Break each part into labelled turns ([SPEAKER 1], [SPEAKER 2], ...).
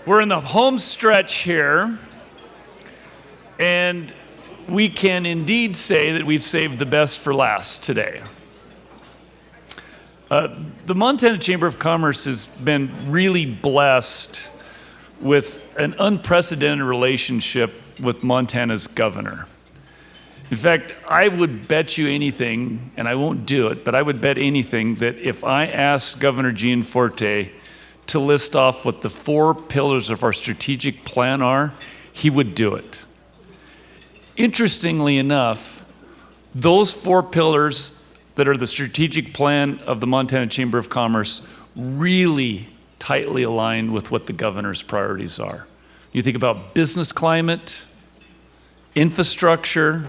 [SPEAKER 1] We're in the home stretch here, and we can indeed say that we've saved the best for last today. The Montana Chamber of Commerce has been really blessed with an unprecedented relationship with Montana's governor. In fact, I would bet you anything, and I won't do it, but I would bet anything that if I asked Governor Gianforte to list off what the 4 pillars of our strategic plan are, he would do it. Interestingly enough, those 4 pillars that are the strategic plan of the Montana Chamber of Commerce really tightly align with what the governor's priorities are. You think about business climate, infrastructure,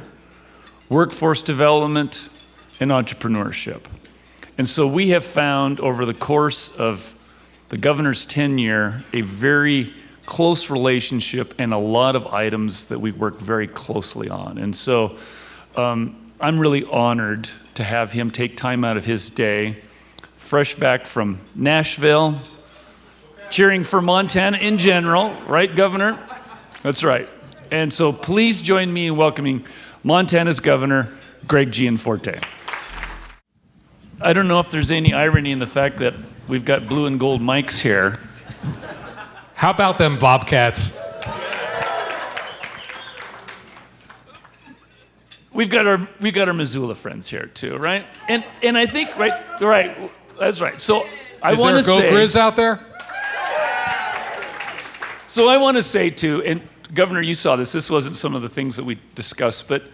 [SPEAKER 1] workforce development, and entrepreneurship. And so we have found over the course of the governor's tenure a very close relationship and a lot of items that we work very closely on. And so I'm really honored to have him take time out of his day, fresh back from Nashville, cheering for Montana in general, right, Governor? That's right. And so please join me in welcoming Montana's Governor, Greg Gianforte. I don't know if there's any irony in the fact that we've got blue and gold mics here.
[SPEAKER 2] How about them Bobcats?
[SPEAKER 1] We've got our Missoula friends here too, right? And I think right, that's right. So I want to say,
[SPEAKER 2] is there a Go Grizz out there?
[SPEAKER 1] So I want to say too, and Governor, you saw this. This wasn't some of the things that we discussed, but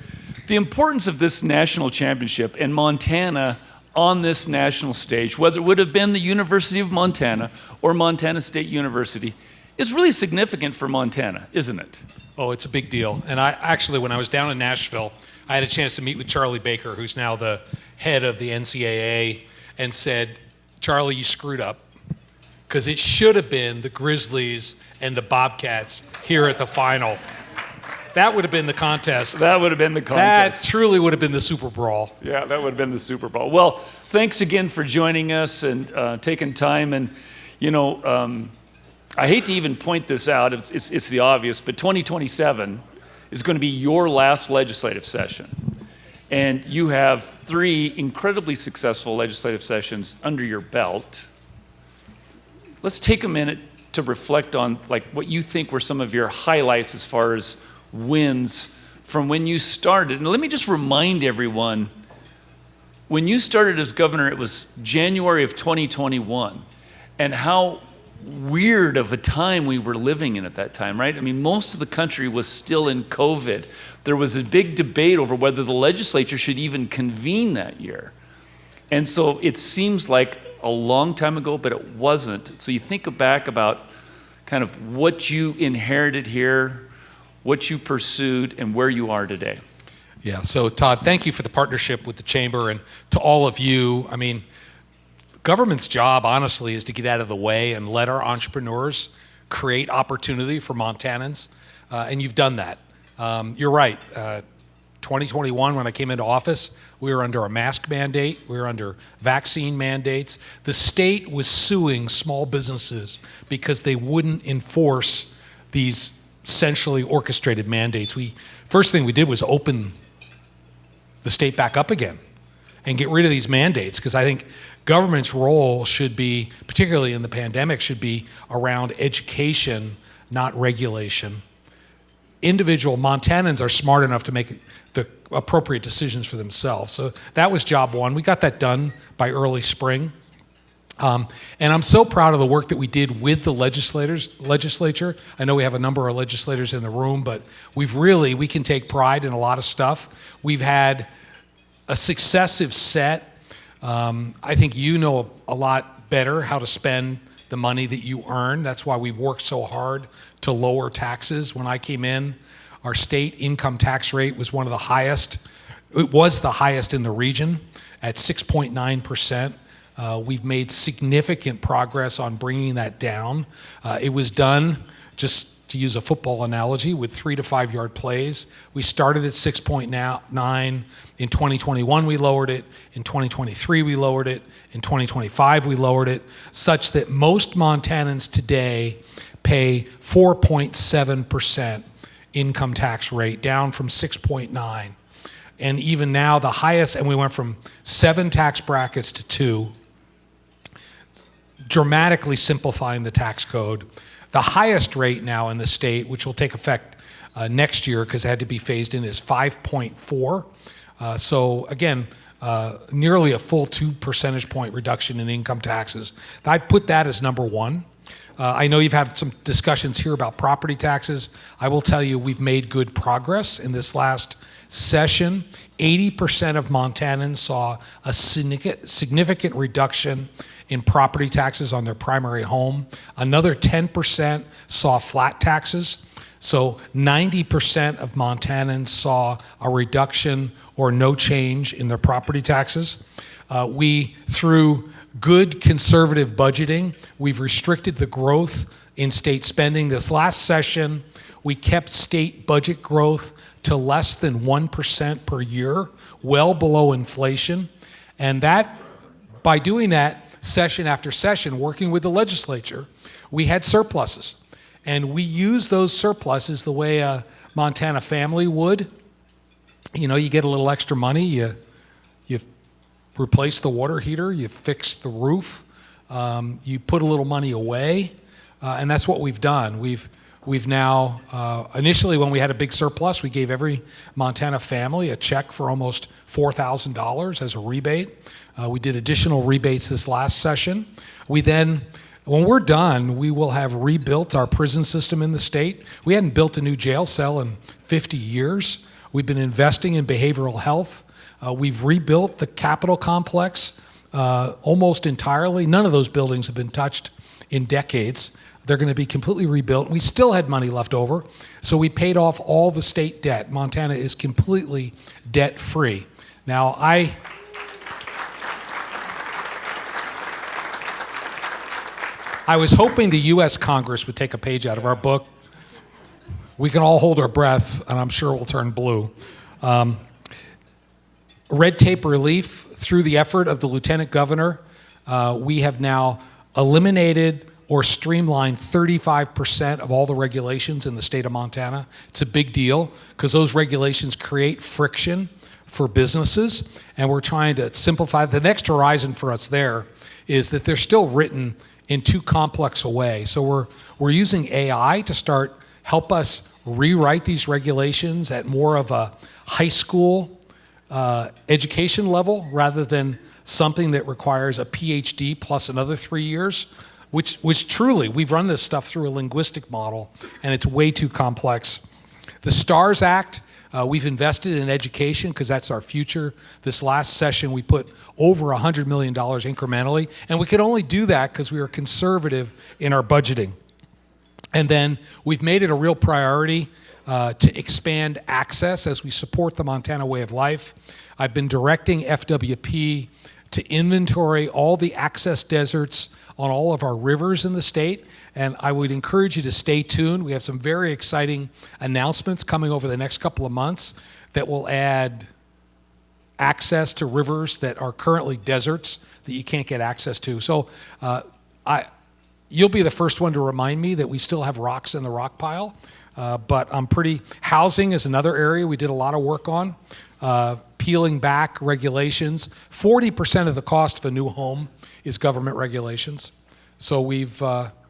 [SPEAKER 1] the importance of this national championship and Montana on this national stage, whether it would have been the University of Montana or Montana State University, is really significant for Montana, isn't it?
[SPEAKER 2] Oh, it's a big deal. And I actually, when I was down in Nashville, I had a chance to meet with Charlie Baker, who's now the head of the NCAA, and said, Charlie, you screwed up, because it should have been the Grizzlies and the Bobcats here at the final. That would have been the contest.
[SPEAKER 1] That would have been the contest.
[SPEAKER 2] That truly would have been the Super Brawl.
[SPEAKER 1] Yeah, that would have been the Super Bowl. Well, thanks again for joining us and taking time. And, you know, I hate to even point this out. It's the obvious, but 2027 is going to be your last legislative session. And you have 3 incredibly successful legislative sessions under your belt. Let's take a minute to reflect on like what you think were some of your highlights as far as wins from when you started. And let me just remind everyone, when you started as governor, it was January of 2021, and how weird of a time we were living in at that time, right? I mean, most of the country was still in COVID. There was a big debate over whether the legislature should even convene that year. And so it seems like a long time ago, but it wasn't. So you think back about kind of what you inherited here, what you pursued, and where you are today.
[SPEAKER 2] Yeah, so Todd, thank you for the partnership with the Chamber, and to all of you. I mean, government's job, honestly, is to get out of the way and let our entrepreneurs create opportunity for Montanans, and you've done that. You're right. 2021, when I came into office, we were under a mask mandate. We were under vaccine mandates. The state was suing small businesses because they wouldn't enforce these centrally orchestrated mandates. First thing we did was open the state back up again and get rid of these mandates, because I think government's role should be, particularly in the pandemic, should be around education, not regulation. Individual Montanans are smart enough to make the appropriate decisions for themselves. So that was job one. We got that done by early spring. And I'm so proud of the work that we did with the legislature. I know we have a number of legislators in the room, but we can take pride in a lot of stuff. We've had a successive set. I think you know a lot better how to spend the money that you earn. That's why we've worked so hard to lower taxes. When I came in, our state income tax rate was one of the highest. It was the highest in the region at 6.9%. We've made significant progress on bringing that down. It was done, just to use a football analogy, with 3 to 5 yard plays. We started at 6.9. In 2021, we lowered it. In 2023, we lowered it. In 2025, we lowered it, such that most Montanans today pay 4.7% income tax rate, down from 6.9. And even now, the highest, and we went from 7 tax brackets to 2, dramatically simplifying the tax code. The highest rate now in the state, which will take effect next year because it had to be phased in, is 5.4. So again, nearly a full 2 percentage point reduction in income taxes. I put that as number one. I know you've had some discussions here about property taxes. I will tell you we've made good progress in this last session. 80% of Montanans saw a significant reduction in property taxes on their primary home. Another 10% saw flat taxes. So 90% of Montanans saw a reduction or no change in their property taxes. Through good conservative budgeting, we've restricted the growth in state spending. This last session, we kept state budget growth to less than 1% per year, well below inflation. And that, by doing that session after session, working with the legislature, we had surpluses. And we use those surpluses the way a Montana family would. You know, you get a little extra money, you replace the water heater, you fix the roof, you put a little money away, and that's what we've done. We've now, initially when we had a big surplus, we gave every Montana family a check for almost $4,000 as a rebate. We did additional rebates this last session. We then, when we're done, we will have rebuilt our prison system in the state. We hadn't built a new jail cell in 50 years. We've been investing in behavioral health. We've rebuilt the Capitol complex almost entirely. None of those buildings have been touched in decades. They're going to be completely rebuilt. We still had money left over, so we paid off all the state debt. Montana is completely debt-free. Now, I was hoping the U.S. Congress would take a page out of our book. We can all hold our breath, and I'm sure we'll turn blue. Red tape relief, through the effort of the Lieutenant Governor, we have now eliminated or streamlined 35% of all the regulations in the state of Montana. It's a big deal because those regulations create friction for businesses, and we're trying to simplify. The next horizon for us there is that they're still written in too complex a way. So we're using AI to help us rewrite these regulations at more of a high school education level rather than something that requires a PhD plus another 3 years, which truly, we've run this stuff through a linguistic model and it's way too complex. The STARS Act, we've invested in education because that's our future. This last session, we put over $100 million incrementally, and we could only do that because we were conservative in our budgeting. And then we've made it a real priority to expand access as we support the Montana way of life. I've been directing FWP to inventory all the access deserts on all of our rivers in the state, and I would encourage you to stay tuned. We have some very exciting announcements coming over the next couple of months that will add access to rivers that are currently deserts that you can't get access to. So you'll be the first one to remind me that we still have rocks in the rock pile, but housing is another area we did a lot of work on. Peeling back regulations. 40% of the cost of a new home is government regulations. So we've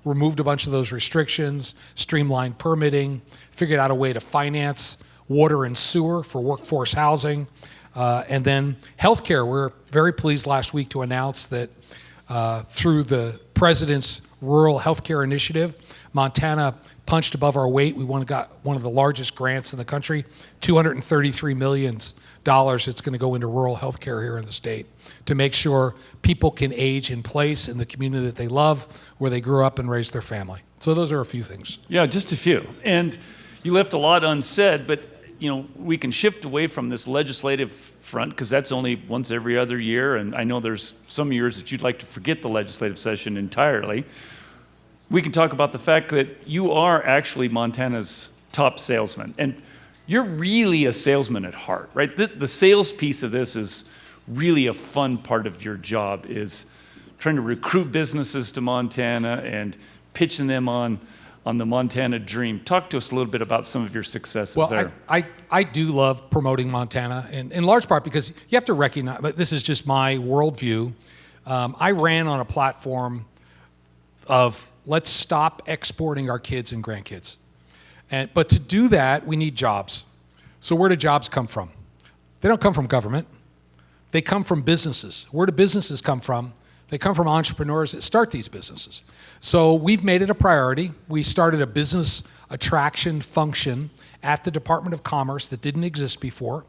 [SPEAKER 2] removed a bunch of those restrictions, streamlined permitting, figured out a way to finance water and sewer for workforce housing, and then healthcare. We're very pleased last week to announce that through the President's Rural Healthcare Initiative, Montana punched above our weight. We got one of the largest grants in the country, $233 million. It's going to go into rural health care here in the state to make sure people can age in place in the community that they love, where they grew up and raised their family. So those are a few things.
[SPEAKER 1] Yeah, just a few. And you left a lot unsaid, but we can shift away from this legislative front because that's only once every other year, and I know there's some years that you'd like to forget the legislative session entirely. We can talk about the fact that you are actually Montana's top salesman, and you're really a salesman at heart, right? The sales piece of this is really a fun part of your job, is trying to recruit businesses to Montana and pitching them on on the Montana Dream. Talk to us a little bit about some of your successes
[SPEAKER 2] Well,
[SPEAKER 1] there.
[SPEAKER 2] I do love promoting Montana, and in large part because you have to recognize, but this is just my worldview. I ran on a platform of let's stop exporting our kids and grandkids. But to do that, we need jobs. So where do jobs come from? They don't come from government. They come from businesses. Where do businesses come from? They come from entrepreneurs that start these businesses. So we've made it a priority. We started a business attraction function at the Department of Commerce that didn't exist before.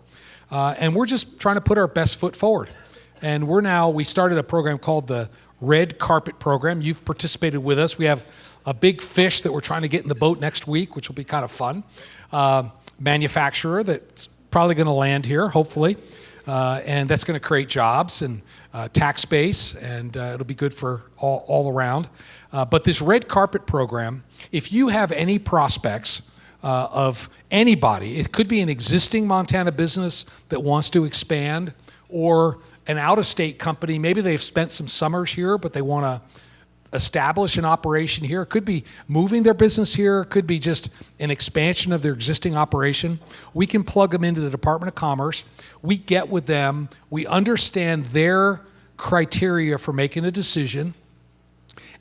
[SPEAKER 2] And we're just trying to put our best foot forward. And we started a program called the Red Carpet Program. You've participated with us. We have a big fish that we're trying to get in the boat next week, which will be kind of fun. Manufacturer that's probably going to land here, hopefully. And that's going to create jobs and tax base, and it'll be good for all around. But this Red Carpet Program, if you have any prospects of anybody, it could be an existing Montana business that wants to expand, or an out-of-state company, maybe they've spent some summers here, but they want to establish an operation here. It could be moving their business here. It could be just an expansion of their existing operation. We can plug them into the Department of Commerce. We get with them. We understand their criteria for making a decision.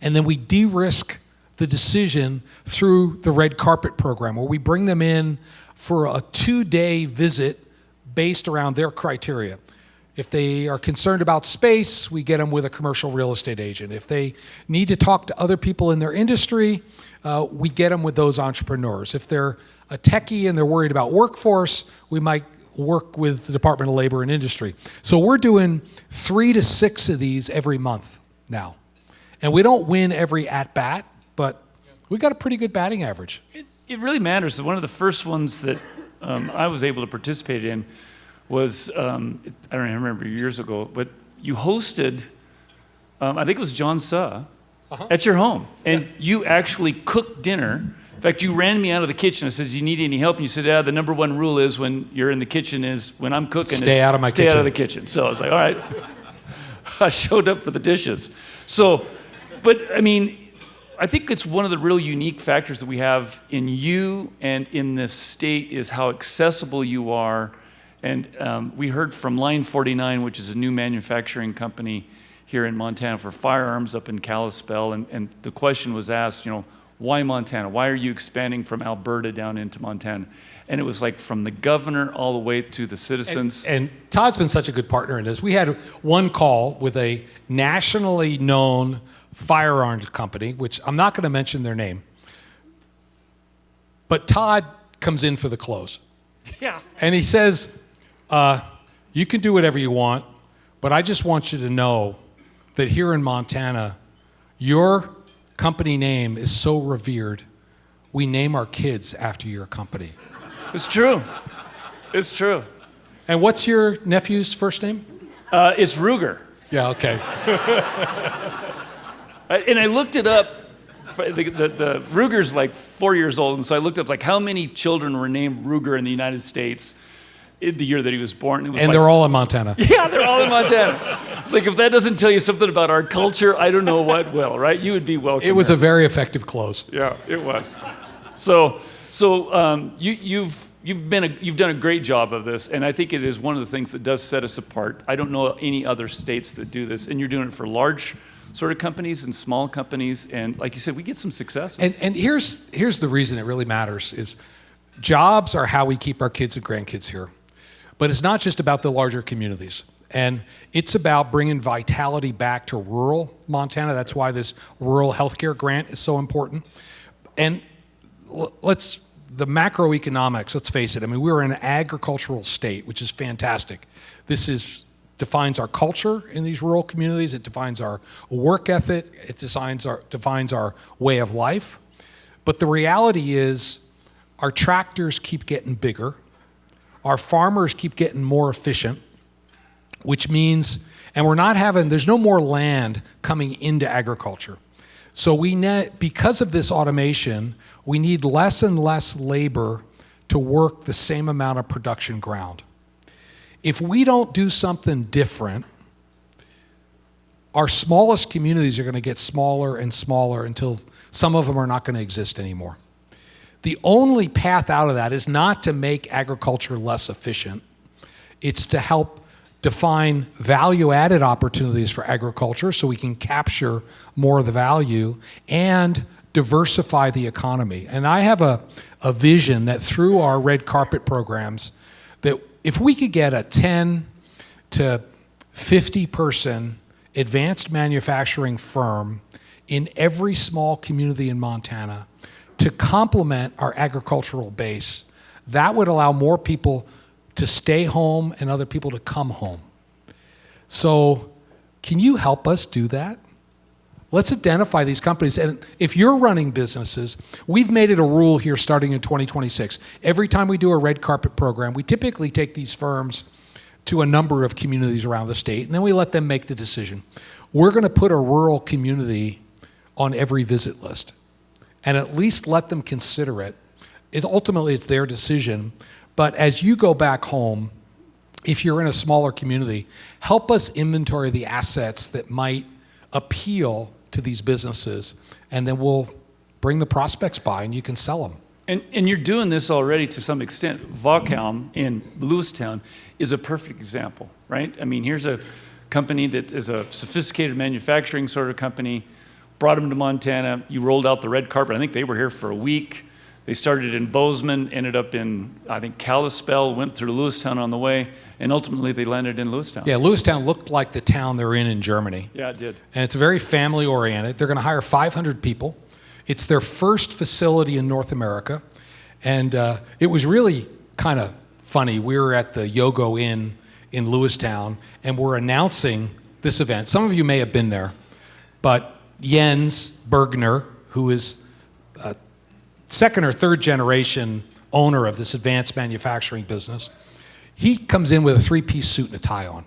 [SPEAKER 2] And then we de-risk the decision through the Red Carpet Program, where we bring them in for a 2-day visit based around their criteria. If they are concerned about space, we get them with a commercial real estate agent. If they need to talk to other people in their industry, we get them with those entrepreneurs. If they're a techie and they're worried about workforce, we might work with the Department of Labor and Industry. So we're doing 3 to 6 of these every month now. And we don't win every at-bat, but we got a pretty good batting average.
[SPEAKER 1] It really matters. One of the first ones that I was able to participate in was, I don't remember years ago, but you hosted, I think it was John Suh, at your home. And you actually cooked dinner. In fact, you ran me out of the kitchen. I said, "Do you need any help?" And you said, "Yeah, the number one rule is when you're in the kitchen is when I'm cooking,
[SPEAKER 2] stay out of my kitchen.
[SPEAKER 1] Stay out of the kitchen." So I was like, all right. I showed up for the dishes. So, but I mean, I think it's one of the real unique factors that we have in you and in this state is how accessible you are. And we heard from Line 49, which is a new manufacturing company here in Montana for firearms up in Kalispell. And the question was asked, why Montana? Why are you expanding from Alberta down into Montana? And it was like from the governor all the way to the citizens.
[SPEAKER 2] And Todd's been such a good partner in this. We had one call with a nationally known firearms company, which I'm not going to mention their name. But Todd comes in for the close.
[SPEAKER 1] Yeah.
[SPEAKER 2] And he says, you can do whatever you want, but I just want you to know that here in Montana, your company name is so revered, we name our kids after your company.
[SPEAKER 1] It's true. It's true.
[SPEAKER 2] And what's your nephew's first name?
[SPEAKER 1] It's Ruger.
[SPEAKER 2] Yeah, okay.
[SPEAKER 1] And I looked it up. The Ruger's like 4 years old, and so I looked up like how many children were named Ruger in the United States in the year that he was born. It was
[SPEAKER 2] and they're all in Montana.
[SPEAKER 1] Yeah, they're all in Montana. It's like if that doesn't tell you something about our culture, I don't know what will, right? You would be welcome.
[SPEAKER 2] It was a very effective close.
[SPEAKER 1] Yeah, it was. So you've done a great job of this, and I think it is one of the things that does set us apart. I don't know any other states that do this, and you're doing it for large sort of companies and small companies, and like you said, we get some successes.
[SPEAKER 2] And here's the reason it really matters is jobs are how we keep our kids and grandkids here. But it's not just about the larger communities. And it's about bringing vitality back to rural Montana. That's why this rural healthcare grant is so important. And the macroeconomics, let's face it, I mean, we're an agricultural state, which is fantastic. This defines our culture in these rural communities. It defines our work ethic. It defines our way of life. But the reality is our tractors keep getting bigger. Our farmers keep getting more efficient, which means, and there's no more land coming into agriculture. So because of this automation, we need less and less labor to work the same amount of production ground. If we don't do something different, our smallest communities are going to get smaller and smaller until some of them are not going to exist anymore. The only path out of that is not to make agriculture less efficient. It's to help define value-added opportunities for agriculture so we can capture more of the value and diversify the economy. And I have a vision that through our red carpet programs, that if we could get a 10 to 50 person advanced manufacturing firm in every small community in Montana to complement our agricultural base, that would allow more people to stay home and other people to come home. So can you help us do that? Let's identify these companies. And if you're running businesses, we've made it a rule here starting in 2026. Every time we do a red carpet program, we typically take these firms to a number of communities around the state, and then we let them make the decision. We're going to put a rural community on every visit list and at least let them consider it. Ultimately, it's their decision. But as you go back home, if you're in a smaller community, help us inventory the assets that might appeal to these businesses, and then we'll bring the prospects by and you can sell them.
[SPEAKER 1] And you're doing this already to some extent. Vaucalm in Lewistown is a perfect example, right? I mean, here's a company that is a sophisticated manufacturing sort of company, brought them to Montana. You rolled out the red carpet. I think they were here for a week. They started in Bozeman, ended up in, I think, Kalispell, went through Lewistown on the way, and ultimately they landed in Lewistown.
[SPEAKER 2] Yeah, Lewistown looked like the town they're in Germany.
[SPEAKER 1] Yeah, it did.
[SPEAKER 2] And it's very family-oriented. They're going to hire 500 people. It's their first facility in North America. And it was really kind of funny. We were at the Yogo Inn in Lewistown, and we're announcing this event. Some of you may have been there, but Jens Bergner, who is a second or third generation owner of this advanced manufacturing business, he comes in with a three-piece suit and a tie on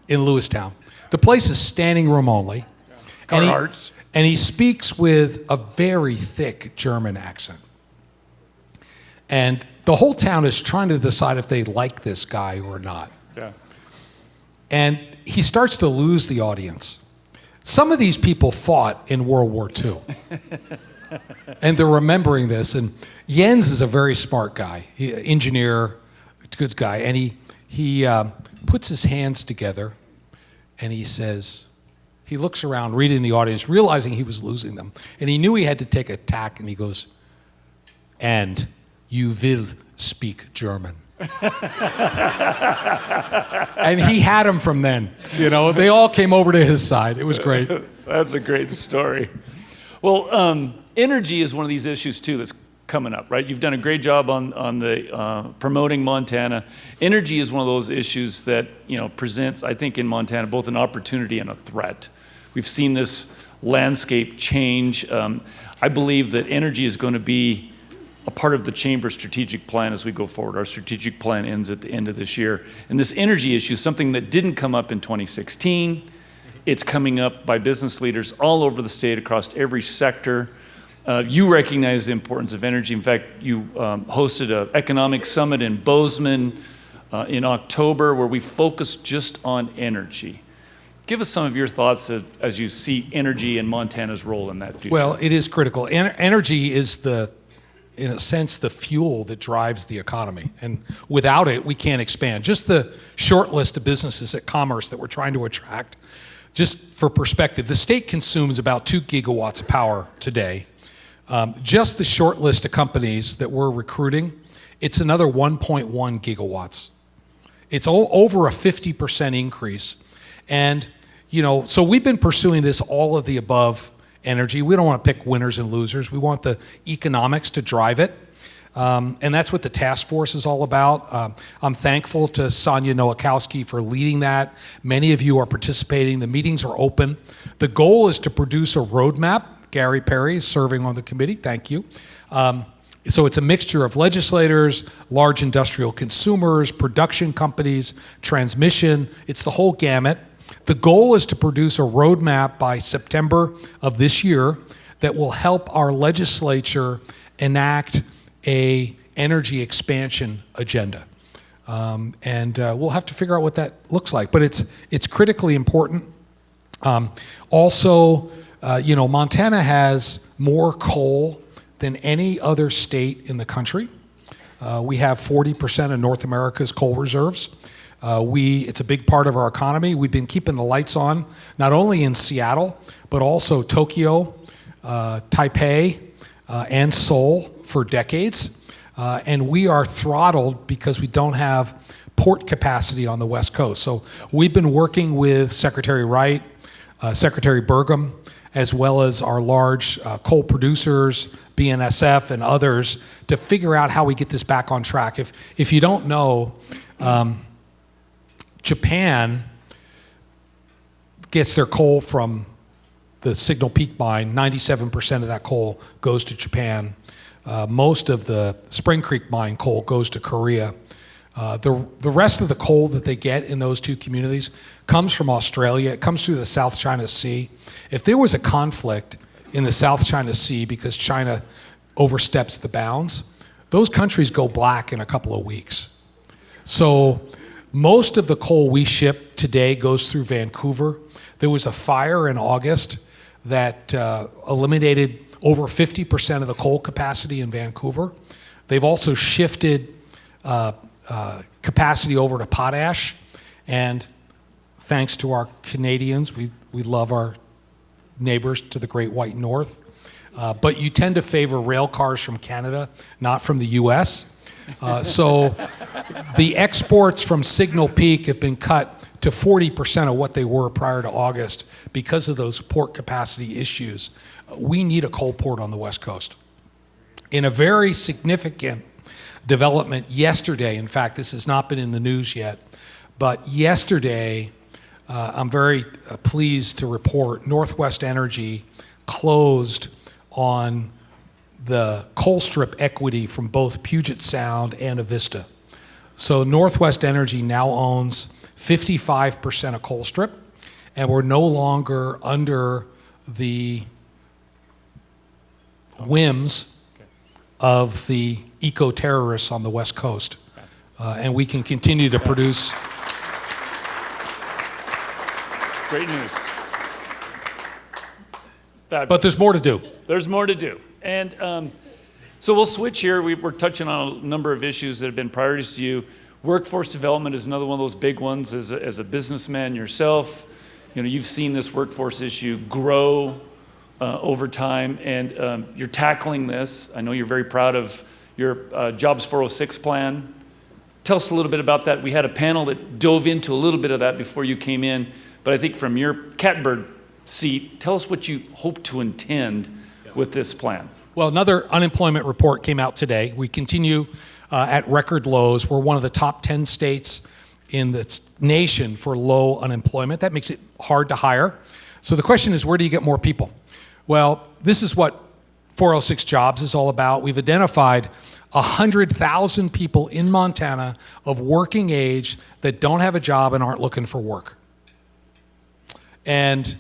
[SPEAKER 2] in Lewistown. The place is standing room only.
[SPEAKER 1] Carhartts.
[SPEAKER 2] And he speaks with a very thick German accent. And the whole town is trying to decide if they like this guy or not.
[SPEAKER 1] Yeah.
[SPEAKER 2] And he starts to lose the audience. Some of these people fought in World War II. And they're remembering this. And Jens is a very smart guy, engineer, good guy. And he puts his hands together and he says, he looks around, reading the audience, realizing he was losing them. And he knew he had to take a tack, and he goes, "And you will speak German." And he had him from then. You know, they all came over to his side. It was great.
[SPEAKER 1] That's a great story. Well, energy is one of these issues, too, that's coming up, right? You've done a great job on the promoting Montana. Energy is one of those issues that, presents, I think, in Montana, both an opportunity and a threat. We've seen this landscape change. I believe that energy is going to be a part of the Chamber's strategic plan as we go forward. Our strategic plan ends at the end of this year. And this energy issue is something that didn't come up in 2016. It's coming up by business leaders all over the state, across every sector. You recognize the importance of energy. In fact, you hosted an economic summit in Bozeman in October where we focused just on energy. Give us some of your thoughts as you see energy and Montana's role in that future.
[SPEAKER 2] Well, it is critical. Energy is in a sense, the fuel that drives the economy. And without it, we can't expand. Just the short list of businesses at Commerce that we're trying to attract, just for perspective, the state consumes about 2 gigawatts of power today. Just the short list of companies that we're recruiting, it's another 1.1 gigawatts. It's over a 50% increase. And, so we've been pursuing this all of the above energy. We don't want to pick winners and losers. We want the economics to drive it. And that's what the task force is all about. I'm thankful to Sonia Nowakowski for leading that. Many of you are participating. The meetings are open. The goal is to produce a roadmap. Gary Perry is serving on the committee. Thank you. So it's a mixture of legislators, large industrial consumers, production companies, transmission. It's the whole gamut. The goal is to produce a roadmap by September of this year that will help our legislature enact a energy expansion agenda. And we'll have to figure out what that looks like. But it's critically important. Also, Montana has more coal than any other state in the country. We have 40% of North America's coal reserves. It's a big part of our economy. We've been keeping the lights on, not only in Seattle, but also Tokyo, Taipei, and Seoul for decades. And we are throttled because we don't have port capacity on the West Coast. So we've been working with Secretary Wright, Secretary Burgum, as well as our large coal producers, BNSF, and others, to figure out how we get this back on track. If you don't know, Japan gets their coal from the Signal Peak mine. 97% of that coal goes to Japan. Most of the Spring Creek mine coal goes to Korea. The rest of the coal that they get in those two communities comes from Australia. It comes through the South China Sea. If there was a conflict in the South China Sea because China oversteps the bounds, those countries go black in a couple of weeks. So most of the coal we ship today goes through Vancouver. There was a fire in August that eliminated over 50% of the coal capacity in Vancouver. They've also shifted capacity over to potash, and thanks to our Canadians, we love our neighbors to the Great White North, but you tend to favor rail cars from Canada, not from the US. So the exports from Signal Peak have been cut to 40% of what they were prior to August because of those port capacity issues. We need a coal port on the West Coast. In a very significant development yesterday, in fact, this has not been in the news yet, but yesterday, I'm very pleased to report Northwest Energy closed on the coal strip equity from both Puget Sound and Avista. So Northwest Energy now owns 55% of coal strip, and we're no longer under the whims of the eco-terrorists on the West Coast. And we can continue to produce.
[SPEAKER 1] Great news. Fabulous.
[SPEAKER 2] But there's more to do.
[SPEAKER 1] There's more to do. And so we'll switch here. We're touching on a number of issues that have been priorities to you. Workforce development is another one of those big ones. As a businessman yourself, you've seen this workforce issue grow over time, and you're tackling this. I know you're very proud of your Jobs 406 plan. Tell us a little bit about that. We had a panel that dove into a little bit of that before you came in, but I think from your catbird seat, tell us what you hope to intend with this plan.
[SPEAKER 2] Well, another unemployment report came out today. We continue at record lows. We're one of the top 10 states in the nation for low unemployment. That makes it hard to hire. So the question is, where do you get more people? Well, this is what 406 Jobs is all about. We've identified 100,000 people in Montana of working age that don't have a job and aren't looking for work. And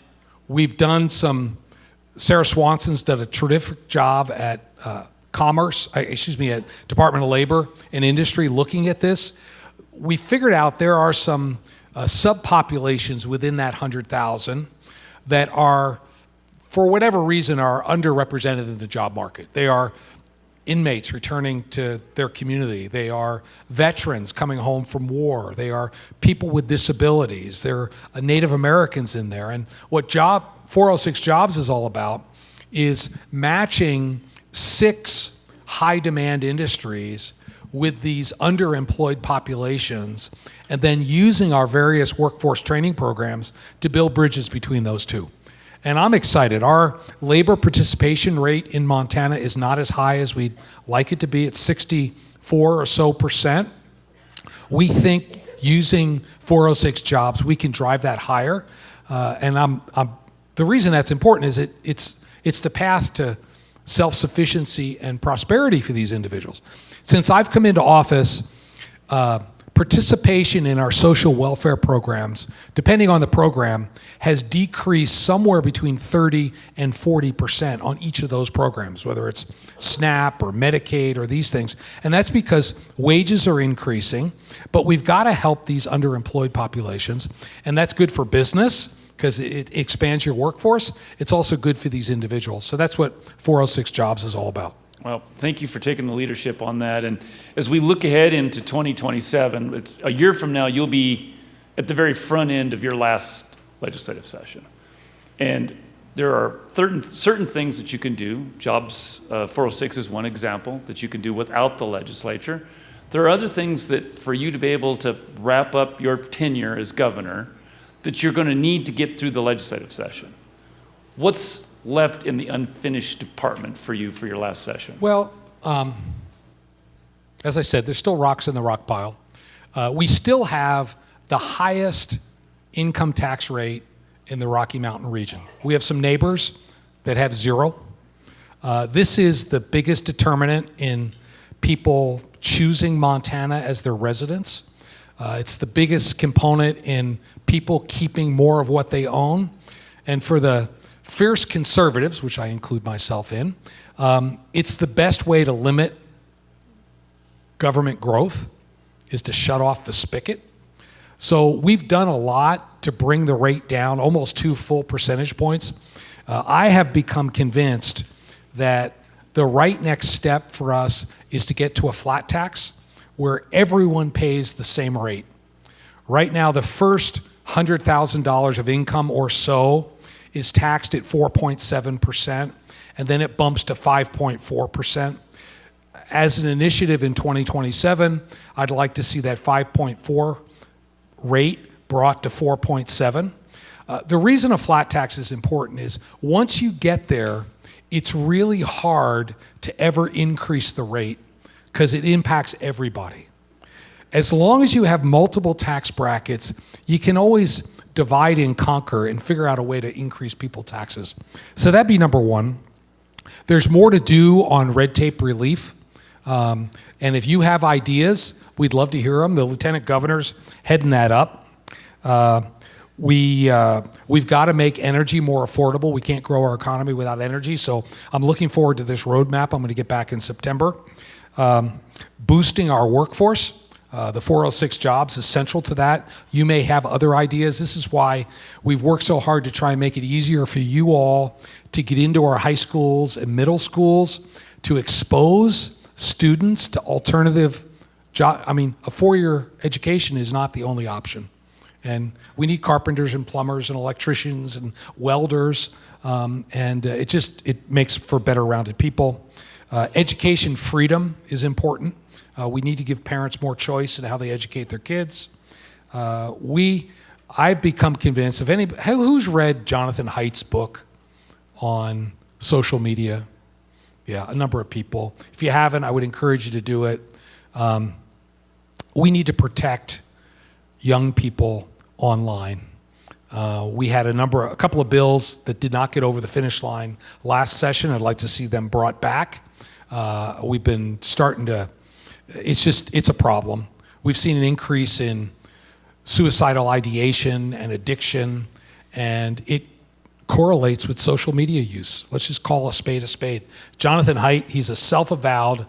[SPEAKER 2] we've done Sarah Swanson's done a terrific job at at Department of Labor and Industry looking at this. We figured out there are some subpopulations within that 100,000 that are, for whatever reason, are underrepresented in the job market. They are inmates returning to their community. They are veterans coming home from war. They are people with disabilities. There are Native Americans in there. And what 406 Jobs is all about is matching 6 high-demand industries with these underemployed populations, and then using our various workforce training programs to build bridges between those two. And I'm excited. Our labor participation rate in Montana is not as high as we'd like it to be. It's 64 or so percent. We think using 406 Jobs, we can drive that higher. And the reason that's important is it's the path to self-sufficiency and prosperity for these individuals. Since I've come into office, participation in our social welfare programs, depending on the program, has decreased somewhere between 30 and 40% on each of those programs, whether it's SNAP or Medicaid or these things. And that's because wages are increasing, but we've got to help these underemployed populations, and that's good for business, because it expands your workforce. It's also good for these individuals. So that's what 406 Jobs is all about.
[SPEAKER 1] Well, thank you for taking the leadership on that. And as we look ahead into 2027, it's a year from now, you'll be at the very front end of your last legislative session. And there are certain things that you can do. Jobs 406 is one example that you can do without the legislature. There are other things that for you to be able to wrap up your tenure as governor that you're going to need to get through the legislative session. What's left in the unfinished department for you for your last session?
[SPEAKER 2] Well, as I said, there's still rocks in the rock pile. We still have the highest income tax rate in the Rocky Mountain region. We have some neighbors that have zero. This is the biggest determinant in people choosing Montana as their residence. It's the biggest component in people keeping more of what they own. And for the fierce conservatives, which I include myself in, it's the best way to limit government growth is to shut off the spigot. So we've done a lot to bring the rate down, almost 2 full percentage points. I have become convinced that the right next step for us is to get to a flat tax where everyone pays the same rate. Right now, the first $100,000 of income or so is taxed at 4.7%, and then it bumps to 5.4%. As an initiative in 2027, I'd like to see that 5.4 rate brought to 4.7. The reason a flat tax is important is once you get there, it's really hard to ever increase the rate because it impacts everybody. As long as you have multiple tax brackets, you can always divide and conquer and figure out a way to increase people's taxes. So that'd be number one. There's more to do on red tape relief. And if you have ideas, we'd love to hear them. The lieutenant governor's heading that up. We've got to make energy more affordable. We can't grow our economy without energy. So I'm looking forward to this roadmap. I'm going to get back in September. Boosting our workforce. The 406 Jobs is central to that. You may have other ideas. This is why we've worked so hard to try and make it easier for you all to get into our high schools and middle schools, to expose students to alternative jobs. I mean, a four-year education is not the only option. And we need carpenters and plumbers and electricians and welders, and it makes for better rounded people. Education freedom is important. We need to give parents more choice in how they educate their kids. I've become convinced, who's read Jonathan Haidt's book on social media? Yeah, a number of people. If you haven't, I would encourage you to do it. We need to protect young people online. We had a couple of bills that did not get over the finish line last session. I'd like to see them brought back. We've been starting to, it's a problem. We've seen an increase in suicidal ideation and addiction, and it correlates with social media use. Let's just call a spade a spade. Jonathan Haidt, he's a self-avowed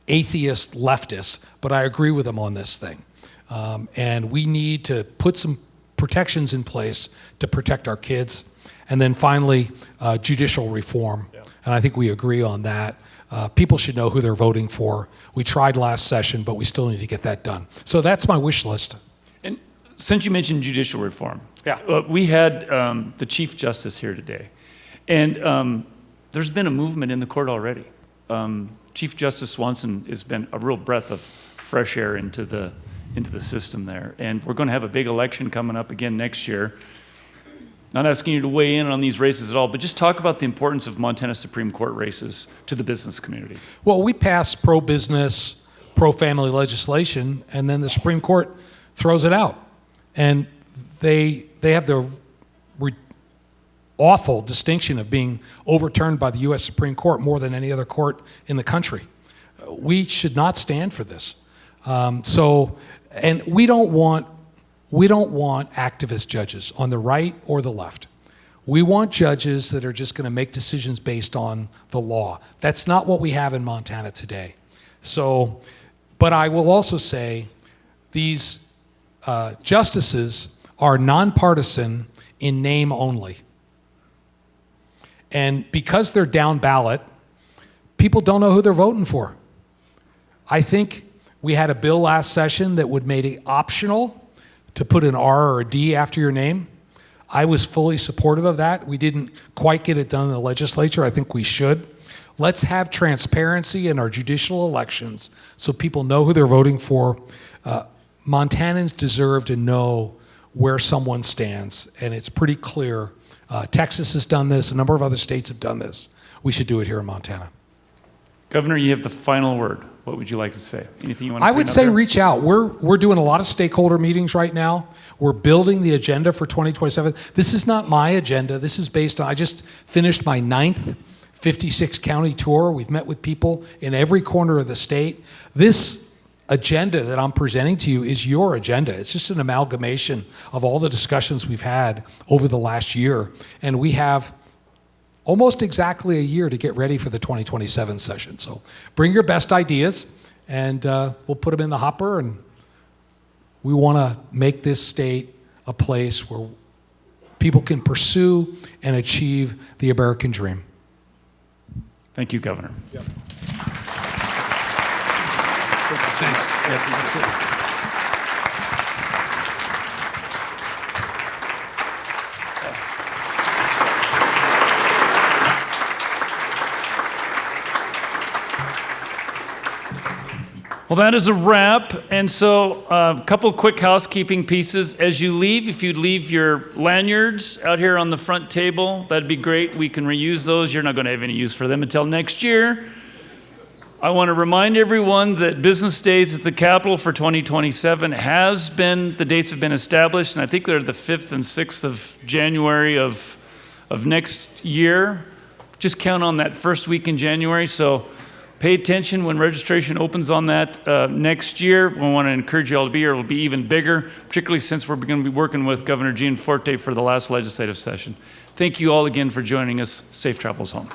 [SPEAKER 2] atheist leftist, but I agree with him on this thing. And we need to put some protections in place to protect our kids. And then finally, judicial reform. Yeah. And I think we agree on that. People should know who they're voting for. We tried last session, but we still need to get that done. So that's my wish list.
[SPEAKER 1] And since you mentioned judicial reform,
[SPEAKER 2] yeah,
[SPEAKER 1] we had the Chief Justice here today. And there's been a movement in the court already. Chief Justice Swanson has been a real breath of fresh air into the system there. And we're going to have a big election coming up again next year. Not asking you to weigh in on these races at all, but just talk about the importance of Montana Supreme Court races to the business community.
[SPEAKER 2] Well, we pass pro-business, pro-family legislation, and then the Supreme Court throws it out. And they have the awful distinction of being overturned by the U.S. Supreme Court more than any other court in the country. We should not stand for this. And we don't want activist judges on the right or the left. We want judges that are just going to make decisions based on the law. That's not what we have in Montana today. So, but I will also say these justices are nonpartisan in name only. And because they're down ballot, people don't know who they're voting for. I think we had a bill last session that would make it optional to put an R or a D after your name. I was fully supportive of that. We didn't quite get it done in the legislature. I think we should. Let's have transparency in our judicial elections so people know who they're voting for. Montanans deserve to know where someone stands, and it's pretty clear. Texas has done this. A number of other states have done this. We should do it here in Montana.
[SPEAKER 1] Governor, you have the final word. What would you like to say? Anything you want to
[SPEAKER 2] I would
[SPEAKER 1] bring up
[SPEAKER 2] say
[SPEAKER 1] there?
[SPEAKER 2] reach out. We're doing a lot of stakeholder meetings right now. We're building the agenda for 2027. This is not my agenda. This is based on, I just finished my 9th 56 county tour. We've met with people in every corner of the state. This agenda that I'm presenting to you is your agenda. It's just an amalgamation of all the discussions we've had over the last year. And we have almost exactly a year to get ready for the 2027 session. So bring your best ideas, and we'll put them in the hopper, and we want to make this state a place where people can pursue and achieve the American dream.
[SPEAKER 1] Thank you, Governor.
[SPEAKER 2] Yep. Thanks. Yep.
[SPEAKER 1] Well, that is a wrap. And so a couple quick housekeeping pieces. As you leave, if you'd leave your lanyards out here on the front table, that'd be great. We can reuse those. You're not going to have any use for them until next year. I want to remind everyone that business days at the Capitol for 2027 the dates have been established, and I think they're the 5th and 6th of January of next year. Just count on that first week in January. So pay attention when registration opens on that next year. We want to encourage you all to be here. It'll be even bigger, particularly since we're going to be working with Governor Gianforte for the last legislative session. Thank you all again for joining us. Safe travels home.